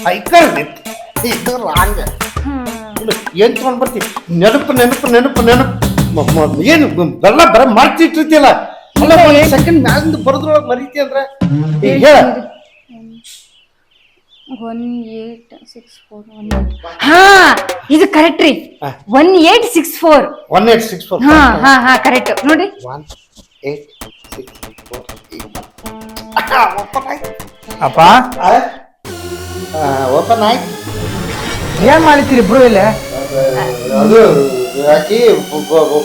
Cycle ಇದು wrong ಏನ್ ತಗೊಂಡ್ ಬರ್ತಿ ನೆನಪು ನೆನಪು ನೆನಪು ನೆನಪು ಏನು ಬೆಲ್ಲ ಬರ ಮಾಡ್ತಿಟ್ಟಿರ್ತಿಯಲ್ಲ ಅಲ್ಲ ಸೆಕೆಂಡ್ ಮ್ಯಾಲಿಂದ ಬರೋದ್ರೊಳಗೆ ಮರೀತಿ ಅಂದ್ರೆ ಹೇಳ 1864 ಹಾ ಇದು ಕರೆಕ್ಟ್ ರೀ 1864 1864 ಹಾ ಹಾ ಹಾ ಕರೆಕ್ಟ್ ನೋಡಿ 1864 ಅಪ್ಪ ಓಪನ್ ಆಯ್ತು ಏನ್ ಮಾಡಿತೀರಿ ಇಬ್ರು ಇಲ್ಲೇ ಅದು ಯಾಕಿ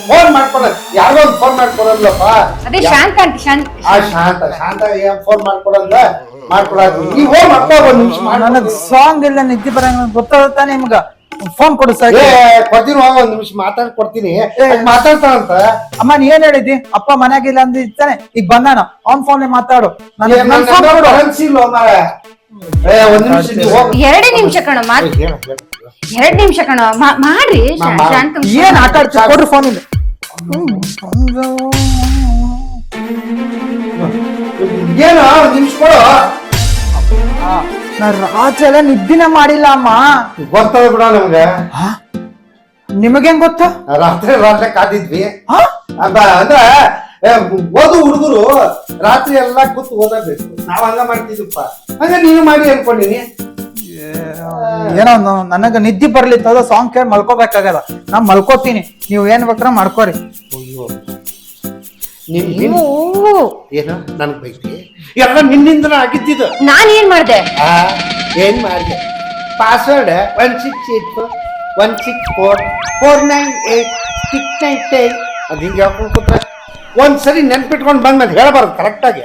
ಫೋನ್ ಮಾಡ್ಕೊಳ ಯಾರೋ ಒಂದು ಫೋನ್ ಮಾಡ್ಕೊಡಲ್ಲಪ್ಪ ಅದೇ ಶಾಂತ ಅಂತ ಶಾಂತ ಏನ್ ಫೋನ್ ಮಾಡ್ಕೊಡಂದ ಮಾಡ್ಕೊಡಾಕ ನೀವ್ ಹೋಗ್ ಮಾಡ್ಕೊ ಒಂದ್ ನಿಮಿಷ ನನಗ್ ಸಾಂಗ್ ಇಲ್ಲ ನಿದ್ದೆ ಬರಂಗ ಗೊತ್ತಾಗುತ್ತಾ ನಿಮ್ಗ ಫೋನ್ ಕೊಡು ಸರ್ ಕೊಡ್ತೀನಿ ಹೋಗ ಒಂದ್ ನಿಮಿಷ ಮಾತಾಡ್ಕೊಡ್ತೀನಿ ಮಾತಾಡ್ತಾನಂತ ಅಮ್ಮ ನೀ ಏನ್ ಹೇಳಿದಿ ಅಪ್ಪ ಮನ್ಯಾಗಿಲ್ಲ ಅಂದ ಇರ್ತಾನೆ ಈಗ ಬಂದಾನ ಅವ್ನ್ ಫೋನ್ ಮಾತಾಡು ಒಂದ್ ನಿಮಿಷ ನೀವು ಹೋಗ 2 ನಿಮಿಷ ಕಣ 2 ನಿಮಿಷ ಕಣ ಮಾಡ್ರಿ ಶಾಂತ ಏನ್ ಆಟ ಆಡ್ತಿ ಕೊಡ್ರಿ ಫೋನ್ ಇಲ್ಲ ಏನು ಒಂದ್ ನಿಮಿಷ ಕೊಡು ನಾ ರಾತ್ರಿ ಎಲ್ಲ ನಿದ್ದಿನ ಮಾಡಿಲ್ಲ ಅಮ್ಮ ಗೊತ್ತದ ಬಿಡ ನಮ್ಗೆ ನಿಮಗೇನ್ ಗೊತ್ತು ರಾತ್ರಿ ಕಾದಿದ್ವಿ ಅಂದ್ರ ಓದು ಹುಡುಗರು ರಾತ್ರಿ ಎಲ್ಲಾ ಕೂತು ಓದಬೇಕು ನಾವ್ ಹಂಗ ಮಾಡ್ತಿದ್ವಪ್ಪ ಹಂಗ ನೀನು ಮಾಡಿ ಅನ್ಕೊಂಡಿನಿ ಏನೋ ನನಗ ನಿದ್ದೆ ಬರ್ಲಿತ್ತ ಅದ ಸಾಂಗ್ ಕೇಳಿ ಮಲ್ಕೋಬೇಕಾಗದ ನಾ ಮಲ್ಕೋತೀನಿ ನೀವ್ ಏನ್ ಬೇಕಾರ ಮಾಡ್ಕೋರಿ ಅಯ್ಯೋ ಏನು ನನ್ಗ್ ಬೈತಿ ಎಲ್ಲ ನಿನ್ನಿಂದ ಆಗಿದ್ದಿದ್ದು ನಾನ್ ಏನ್ ಮಾಡ್ದೆ ಏನ್ ಮಾಡಿದೆ ಪಾಸ್ವರ್ಡ್ 16844644986910 ಅದ್ ಹಿಂಗೆ ಹೇಳ್ಕೊಂಡು ಕೂತ ಒಂದ್ಸರಿ ನೆನ್ಪಿಟ್ಕೊಂಡು ಬಂದ್ಮೇಲೆ ಹೇಳ್ಬಾರ್ದು ಕರೆಕ್ಟಾಗಿ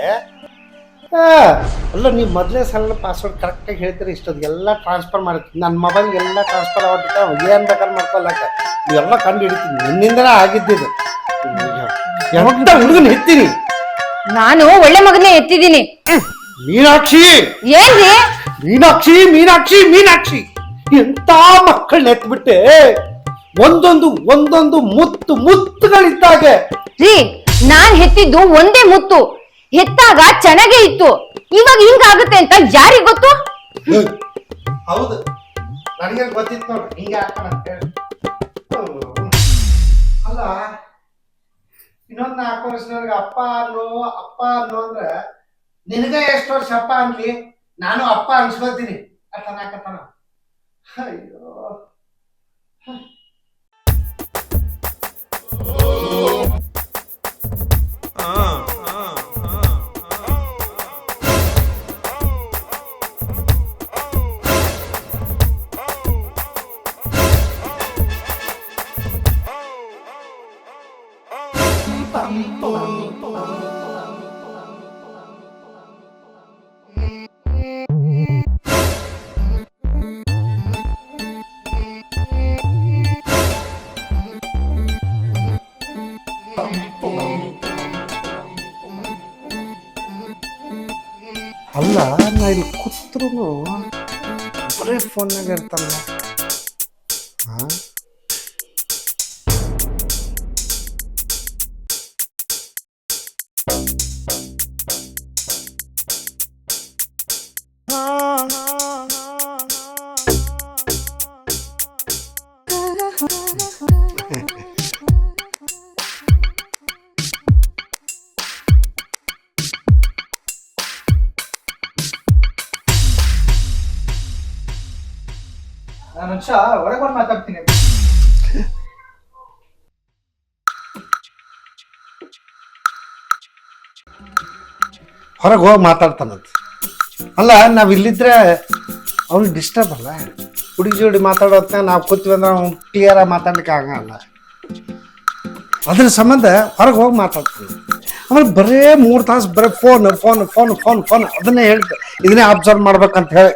ಅಲ್ಲ ನೀವು ಮೊದಲೇ ಸಲ ಪಾಸ್ವರ್ಡ್ ಕರೆಕ್ಟಾಗಿ ಹೇಳ್ತೀರಿ ಇಷ್ಟೊಂದು ಎಲ್ಲ ಟ್ರಾನ್ಸ್ಫರ್ ಮಾಡಿರ್ತೀನಿ ನನ್ನ ಮೊಬೈಲ್ಗೆ ಎಲ್ಲ ಟ್ರಾನ್ಸ್ಫರ್ ಆಗ್ಬಿಟ್ಟು ಏನು ಬೇಕಾದ್ರೆ ಮಾಡ್ಕೊಲ್ಲಕ್ಕ ಇವೆಲ್ಲ ಕಂಡು ಹಿಡಿತೀನಿ ನಿನ್ನಿಂದನೇ ಆಗಿದ್ದಿದ್ದು ಎಂತ ಹುಡುಗನ ಎತ್ತೀನಿ ನಾನು ಒಳ್ಳೆ ಮಗನೇ ಎತ್ತಿದ್ದೀನಿ ಮೀನಾಕ್ಷಿ ಏನ್ರಿ ಮೀನಾಕ್ಷಿ ಮೀನಾಕ್ಷಿ ಮೀನಾಕ್ಷಿ ಎಂತ ಮಕ್ಕಳನ್ನ ಎತ್ಬಿಟ್ಟೆ ಒಂದೊಂದು ಮುತ್ತುಗಳಿದ್ದಾಗೆ ರೀ ನಾನ್ ಹೆತ್ತಿದ್ದು ಒಂದೇ ಮುತ್ತು ಹೆತ್ತಾಗ ಚೆನ್ನಾಗೇ ಇತ್ತು ಇವಾಗ ಹಿಂಗಾಗುತ್ತೆ ಅಂತ ಯಾರಿಗ್ ಗೊತ್ತು ಹೌದು ನನಗೆ ಗೊತ್ತಿತ್ತು ನೋಡ್ರಿ ಹಿಂಗೆ ಹಾಕೋಣ ಅಂತ ಹೇಳಿ ಅಲ್ಲ ಇನ್ನೊಂದು 4 ವರ್ಷದವರೆಗೆ ಅಪ್ಪ ಅನ್ನೋ ಅಂದ್ರೆ ನಿನಗೆ ಎಷ್ಟು ವರ್ಷ ಅಪ್ಪ ಅನ್ಲಿ ನಾನು ಅಪ್ಪ ಅನ್ಸ್ಕೊಳ್ತೀನಿ ಅರ್ಥನಾಕತ್ತಾನ ಅಯ್ಯೋ ಅಲ್ಲ ನಾ ಇಲ್ಲಿ ಕೂತ್ರು ಬರೇ ಫೋನ್ನಾಗ ಇರ್ತಲ್ಲ ನಾನು ಹೊರಗೆ ಬಂದು ಮಾತಾಡ್ತೀನಿ ಹೊರಗೆ ಹೋಗಿ ಮಾತಾಡ್ತಾನಂತ ಅಲ್ಲ ನಾವ್ ಇಲ್ಲಿದ್ರೆ ಅವ್ನಿಗೆ ಡಿಸ್ಟರ್ಬ್ ಅಲ್ಲ ಹುಡುಗಿ ಜೋಡಿ ಮಾತಾಡೋತ್ನಾಗ ನಾವು ಕೂತೀವಿ ಅಂದ್ರೆ ಅವ್ನು ಕ್ಲಿಯರ್ ಆಗಿ ಮಾತಾಡ್ಲಿಕ್ಕೆ ಆಗಲ್ಲ ಅದ್ರ ಸಂಬಂಧ ಹೊರಗೆ ಹೋಗಿ ಮಾತಾಡ್ತಾನೆ ಆಮೇಲೆ ಬರೇ 3 ತಾಸು ಬರೀ phone phone phone phone phone ಅದನ್ನೇ ಹೇಳ್ತೆ ಇದನ್ನೇ ಅಬ್ಸರ್ವ್ ಮಾಡ್ಬೇಕಂತ ಹೇಳಿ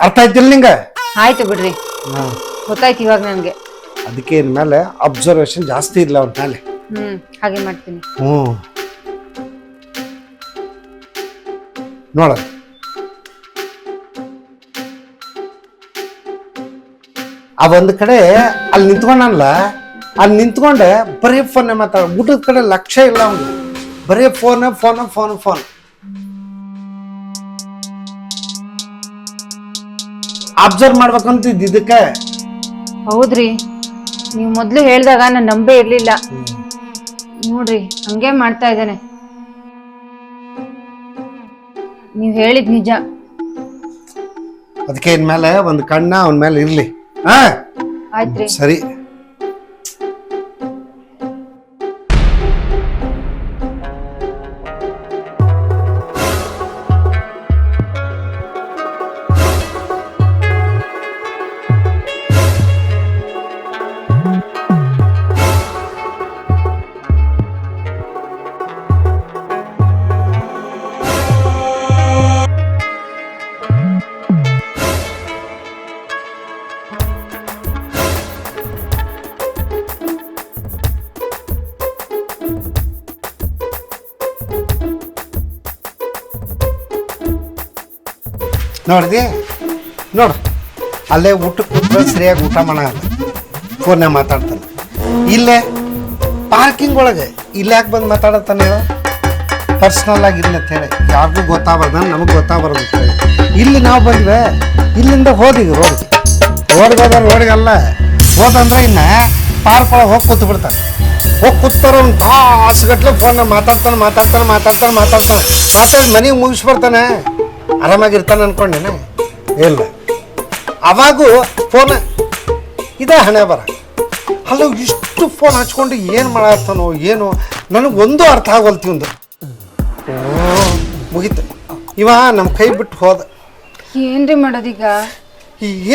ಅರ್ಥ ಆಯ್ತಿಲ್ಲ ನಿಂಗೆ ಆಯ್ತು ಬಿಡ್ರಿ ಗೊತ್ತಾಯ್ತು ಇವಾಗ ನನ್ಗೆ ಅದಕ್ಕೆ ಇನ್ಮೇಲೆ ಅಬ್ಸರ್ವೇಷನ್ ಜಾಸ್ತಿ ಇಲ್ಲ ಅವ್ರ ಮೇಲೆ ಹಾಗೆ ಮಾಡ್ತೀನಿ ನೋಡ ಆ ಒಂದ್ ಕಡೆ ಅಲ್ಲಿ ನಿಂತ್ಕೊಂಡಲ್ಲ ಅಲ್ಲಿ ನಿಂತ್ಕೊಂಡೆ ಬರೀ ಫೋನ್ ಮಾತಾಡ ಊಟದ ಕಡೆ ಲಕ್ಷ್ಯ ಇಲ್ಲ ಅವ್ನು ಬರೀ phone phone phone phone observe ಮಾಡ್ಬೇಕಂತಿದ್ದು ಇದಕ್ಕೆ. ಹೌದ್ರಿ, ನೀವ್ ಮೊದ್ಲು ಹೇಳ್ದಾಗ ನಾನ್ ನಂಬೇ ಇರ್ಲಿಲ್ಲ. ನೋಡ್ರಿ ಹಂಗೆ ಮಾಡ್ತಾ ಇದ್ದಾನೆ. ನೀವ್ ಹೇಳಿದ್ ನಿಜ. ಅದಕ್ಕೆ ಇನ್ಮೇಲೆ ಒಂದು ಕಣ್ಣ ಅವನ ಮೇಲೆ ಇರ್ಲಿ. ಹಾ ಆಯ್ತ್ರಿ. ಸರಿ. ನೋಡಿದೆ ನೋಡು, ಅಲ್ಲೇ ಊಟಕ್ಕೆ ಕೂತ್ರೆ ಸರಿಯಾಗಿ ಊಟ ಮಾಡೋಲ್ಲ, ಫೋನ್ನಾಗ ಮಾತಾಡ್ತಾನೆ. ಇಲ್ಲೇ ಪಾರ್ಕಿಂಗ್ ಒಳಗೆ ಇಲ್ಲಿ ಯಾಕೆ ಬಂದು ಮಾತಾಡತ್ತಾನೆ ಹೇಳ? ಪರ್ಸ್ನಲ್ ಆಗಿರ್ಲಿ ಅಂತ ಹೇಳಿ ಯಾರಿಗೂ ಗೊತ್ತಾಗಬಾರ್ದು, ನಮಗೆ ಗೊತ್ತಾಗಬಾರ್ದು ಅಂತ ಹೇಳಿ ಇಲ್ಲಿ ನಾವು ಬಂದ್ವಿ. ಇಲ್ಲಿಂದ ಹೋದಿಗೆ ರೋಡ್ಗೆ ರೋಡ್ಗಲ್ಲ ಹೋದಂದ್ರೆ ಇನ್ನು ಪಾರ್ಕ್ ಒಳಗೆ ಹೋಗಿ ಕೂತು ಬಿಡ್ತಾರೆ. ಹೋಗಿ ಕೂತಾರ ಒಂದು ತಾಸುಗಟ್ಲೆ ಫೋನ್ನಾಗ ಮಾತಾಡ್ತಾನೆ ಮಾತಾಡಿ ಮನೆಗೆ ಮುಗಿಸ್ಬರ್ತಾನೆ, ಆರಾಮಾಗಿರ್ತಾನೆ ಅನ್ಕೊಂಡೇನೆ. ಇಲ್ಲ, ಅವಾಗೂ ಫೋನ್ ಇದೇ ಹಣೆ ಬರ. ಅಲ್ಲ ಇಷ್ಟು ಫೋನ್ ಹಚ್ಕೊಂಡು ಏನು ಮಾಡತ್ತಾನೋ ಏನೋ ನನಗೆ ಒಂದು ಅರ್ಥ ಆಗೋಲ್ತಿಂದು. ಮುಗೀತು, ಇವ ನಮ್ಮ ಕೈ ಬಿಟ್ಟು ಹೋದ. ಏನ್ರಿ ಮಾಡೋದೀಗ?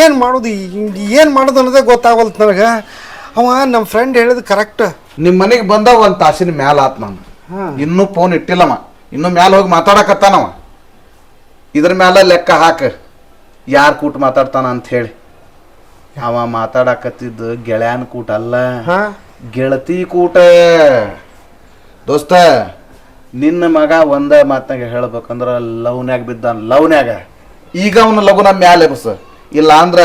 ಏನು ಮಾಡೋದು ಅನ್ನೋದೇ ಗೊತ್ತಾಗೋಲ್ತು ನನಗೆ. ಅವ ನಮ್ಮ ಫ್ರೆಂಡ್ ಹೇಳಿದ್ ಕರೆಕ್ಟ್. ನಿಮ್ಮ ಮನೆಗೆ ಬಂದಾಗ ಒಂದು ತಾಸಿನ ಮ್ಯಾಲ ಆತ್ ನಾನು ಇನ್ನೂ ಫೋನ್ ಇಟ್ಟಿಲ್ಲವ, ಇನ್ನೂ ಮ್ಯಾಲ ಹೋಗಿ ಮಾತಾಡಕತ್ತಾನವ. ಇದ್ರ ಮ್ಯಾಲ ಲೆಕ್ಕ ಹಾಕ ಯಾರು ಕೂಟ ಮಾತಾಡ್ತಾನ ಅಂತ ಹೇಳಿ. ಅವ ಮಾತಾಡಕತ್ತಿದ್ದು ಗೆಳೆಯನ ಕೂಟ ಅಲ್ಲ, ಗೆಳತಿ ಕೂಟ. ದೋಸ್ತ, ನಿನ್ನ ಮಗ ಒಂದ ಮಾತನಾಗ ಹೇಳ್ಬೇಕಂದ್ರ ಲವ್ನ್ಯಾಗ ಬಿದ್ದಾನ, ಲವ್ನ್ಯಾಗ. ಈಗ ಅವನ ಲಗುನ ಮ್ಯಾಲೆ ಬಸ್, ಇಲ್ಲ ಅಂದ್ರ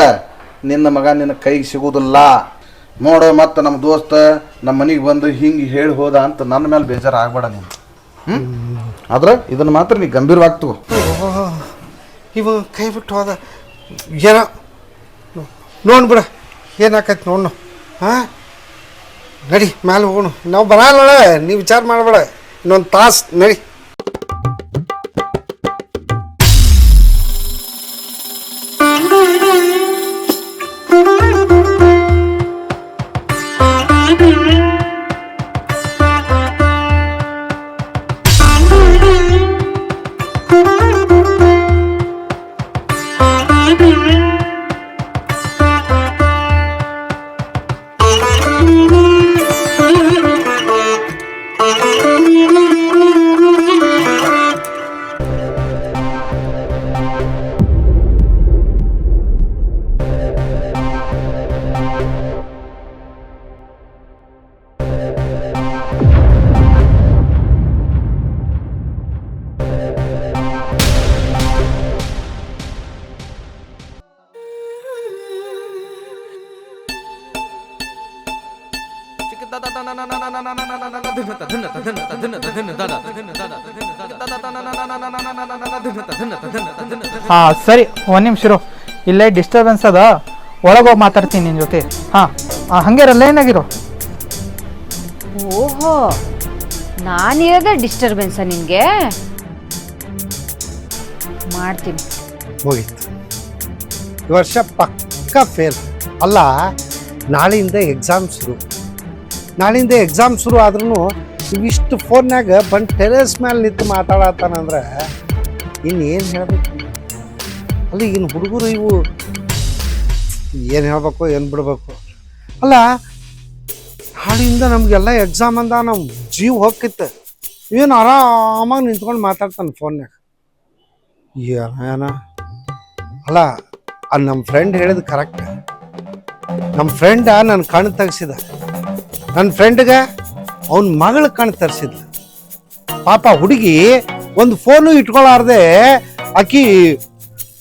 ನಿನ್ನ ಮಗ ನಿನ್ನ ಕೈಗೆ ಸಿಗುದಿಲ್ಲ. ನೋಡು, ಮತ್ತೆ ನಮ್ಮ ದೋಸ್ತ ನಮ್ಮ ಮನೆಗೆ ಬಂದು ಹಿಂಗೆ ಹೇಳಿ ಹೋದ ಅಂತ ನನ್ನ ಮೇಲೆ ಬೇಜಾರು ಆಗ್ಬೇಡ ನೀನು. ಆದ್ರೆ ಇದನ್ನ ಮಾತ್ರ ನೀ ಗಂಭೀರವಾಗಿ ತಗೋ. ಇವ ಕೈ ಬಿಟ್ಟು ಹೋದ, ಏನೋ ನೋಡ್ಬಿಡ ಏನಾಕೈತಿ ನೋಡು. ಹಾಂ ನಡಿ ಮ್ಯಾಲೆ ಹೋಗೋಣ, ನಾವು ಬರಲ್ಲ, ನೀವು ವಿಚಾರ ಮಾಡಬೇಡ, ಇನ್ನೊಂದು ತಾಸು ನಡಿ. ಹಾ ಸರಿ, ಒಂದ್ ನಿಮಿಷ ಇರು, ಇಲ್ಲೇ ಡಿಸ್ಟರ್ಬೆನ್ಸ್ ಅದ, ಒಳಗೋಗಿ ಮಾತಾಡ್ತೀನಿ ನಿನ್ ಜೊತೆ. ಹಾ ಹಂಗೆ ಲೈನಾಗಿರೋ. ಓಹೋ, ನಾನಿರೋದೇ ಡಿಸ್ಟರ್ಬೆನ್ಸ ನಿನ್ಗೆ? ಮಾಡ್ತೀನಿ. ಹೋಗಿತ್ತು ಈ ವರ್ಷ ಪಕ್ಕ ಫೇಲ್. ಅಲ್ಲ, ನಾಳೆಯಿಂದ ಎಕ್ಸಾಮ್ ಶುರು ಆದ್ರೂ ಇವಿಷ್ಟು ಫೋನ್ನಾಗ ಬಂದು ಟೆರೆಸ್ ಮೇಲೆ ನಿಂತು ಮಾತಾಡತ್ತಾನಂದ್ರೆ ಇನ್ನೇನು ಹೇಳ್ಬೇಕು? ಅಲ್ಲ, ಈಗಿನ ಹುಡುಗರು ಇವು ಏನು ಹೇಳ್ಬೇಕು ಏನು ಬಿಡ್ಬೇಕು? ಅಲ್ಲ, ನಾಳೆಯಿಂದ ನಮಗೆಲ್ಲ ಎಕ್ಸಾಮ್ ಅಂದ ನಮ್ಮ ಜೀವ ಹೋಗಿತ್ತು, ಏನು ಆರಾಮಾಗಿ ನಿಂತ್ಕೊಂಡು ಮಾತಾಡ್ತಾನೆ ಫೋನ್ನಾಗ. ಏನ ಅಲ್ಲ, ಅದು ನಮ್ಮ ಫ್ರೆಂಡ್ ಹೇಳಿದ್ ಕರೆಕ್ಟ್. ನಮ್ಮ ಫ್ರೆಂಡ ನನ್ನ ಕಣ್ಣು ತೆಗ್ಸಿದ, ನನ್ನ ಫ್ರೆಂಡ್ಗೆ ಅವನ ಮಗಳ ಕಣ್ಣು ತರಿಸಿದ್ಲ. ಪಾಪ ಹುಡುಗಿ ಒಂದು ಫೋನು ಇಟ್ಕೊಳಾರ್ದೆ ಆಕಿ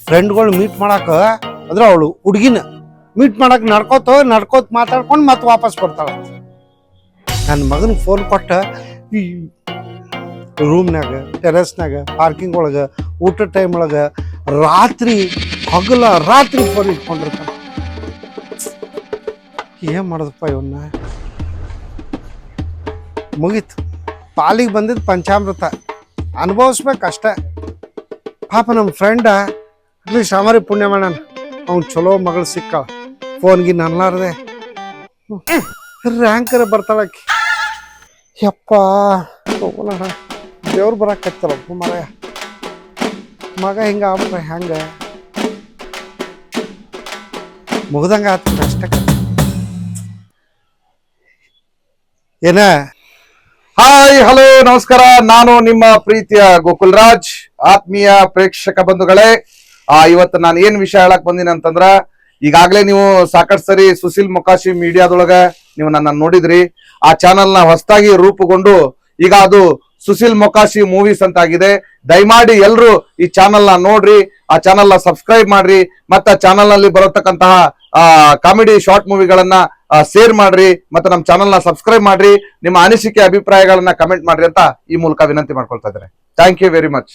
ಫ್ರೆಂಡ್ಗಳು ಮೀಟ್ ಮಾಡಾಕ, ಅಂದ್ರೆ ಅವಳು ಹುಡುಗಿನ ಮೀಟ್ ಮಾಡಕ್ಕೆ ನಡ್ಕೋತ ಮಾತಾಡ್ಕೊಂಡು ಮತ್ತೆ ವಾಪಸ್ ಬರ್ತಾಳ. ನನ್ನ ಮಗನ ಫೋನ್ ಕೊಟ್ಟ ಈ ರೂಮ್ನಾಗ, ಟೆರೆಸ್ನಾಗ, ಪಾರ್ಕಿಂಗ್ ಒಳಗೆ, ಊಟದ ಟೈಮ್ ಒಳಗೆ, ರಾತ್ರಿ ಹಗಲ ರಾತ್ರಿ ಫೋನ್ ಇಟ್ಕೊಂಡಿರ್ತಾನ. ಏನ್ ಮಾಡೋದಪ್ಪ ಇವನ್ನ? ಮುಗೀತು, ಪಾಲಿಗೆ ಬಂದಿದ್ದು ಪಂಚಾಮೃತ, ಅನುಭವಿಸ್ಬೇಕಷ್ಟೆ. ಪಾಪ ನಮ್ಮ ಫ್ರೆಂಡ ಅಟ್ಲೀಸ್ಟ್ ಅಮರಿ ಪುಣ್ಯ ಮಾಡೋಣ, ಅವ್ನು ಚಲೋ ಮಗಳು ಸಿಕ್ಕಾಳ, ಫೋನ್ಗೆ ನನ್ಲಾರ್ದೆ ರ್ಯಾಂಕರ್ ಬರ್ತಾಳಕ್ಕಿ. ಯಪ್ಪ ದೇವ್ರು ಬರಾಕತ್ತಲ್ಲಪ್ಪ ಮಗ ಹಿಂಗ ಆಗ್ಬಿಟ್ರೆ ಹೆಂಗ? ಮುಗ್ದಂಗ ಆತ ಅಷ್ಟ. ಏನ? ಹಾಯ್, ಹಲೋ, ನಮಸ್ಕಾರ. ನಾನು ನಿಮ್ಮ ಪ್ರೀತಿಯ ಗೋಕುಲ್ ರಾಜ್. ಆತ್ಮೀಯ ಪ್ರೇಕ್ಷಕ ಬಂಧುಗಳೇ, ಇವತ್ತು ನಾನು ಏನ್ ವಿಷಯ ಹೇಳಕ್ ಬಂದಿನಿ ಅಂತಂದ್ರ, ಈಗಾಗಲೇ ನೀವು ಸಾಕಷ್ಟು ಸರಿ ಸುಶೀಲ್ ಮೊಕಾಶಿ ಮೀಡಿಯಾದೊಳಗ ನೀವು ನನ್ನ ನೋಡಿದ್ರಿ. ಆ ಚಾನೆಲ್ ನ ಹೊಸದಾಗಿ ರೂಪುಗೊಂಡು ಈಗ ಅದು ಸುಶೀಲ್ ಮೊಕಾಶಿ ಮೂವೀಸ್ ಅಂತ ಆಗಿದೆ. ದಯಮಾಡಿ ಎಲ್ರು ಈ ಚಾನೆಲ್ ನ ನೋಡ್ರಿ, ಆ ಚಾನೆಲ್ ನ ಸಬ್ಸ್ಕ್ರೈಬ್ ಮಾಡ್ರಿ, ಮತ್ತೆ ಚಾನೆಲ್ ನಲ್ಲಿ ಬರತಕ್ಕಂತಹ ಕಾಮಿಡಿ ಶಾರ್ಟ್ ಮೂವಿಗಳನ್ನ ಶೇರ್ ಮಾಡ್ರಿ, ಮತ್ತೆ ನಮ್ಮ ಚಾನೆಲ್ ನ ಸಬ್ಸ್ಕ್ರೈಬ್ ಮಾಡ್ರಿ. ನಿಮ್ಮ ಅನಿಸಿಕೆ ಅಭಿಪ್ರಾಯಗಳನ್ನ ಕಮೆಂಟ್ ಮಾಡ್ರಿ ಅಂತ ಈ ಮೂಲಕ ವಿನಂತಿ ಮಾಡ್ಕೊಳ್ತಾ ಇದ್ದೇನೆ. Thank you very much.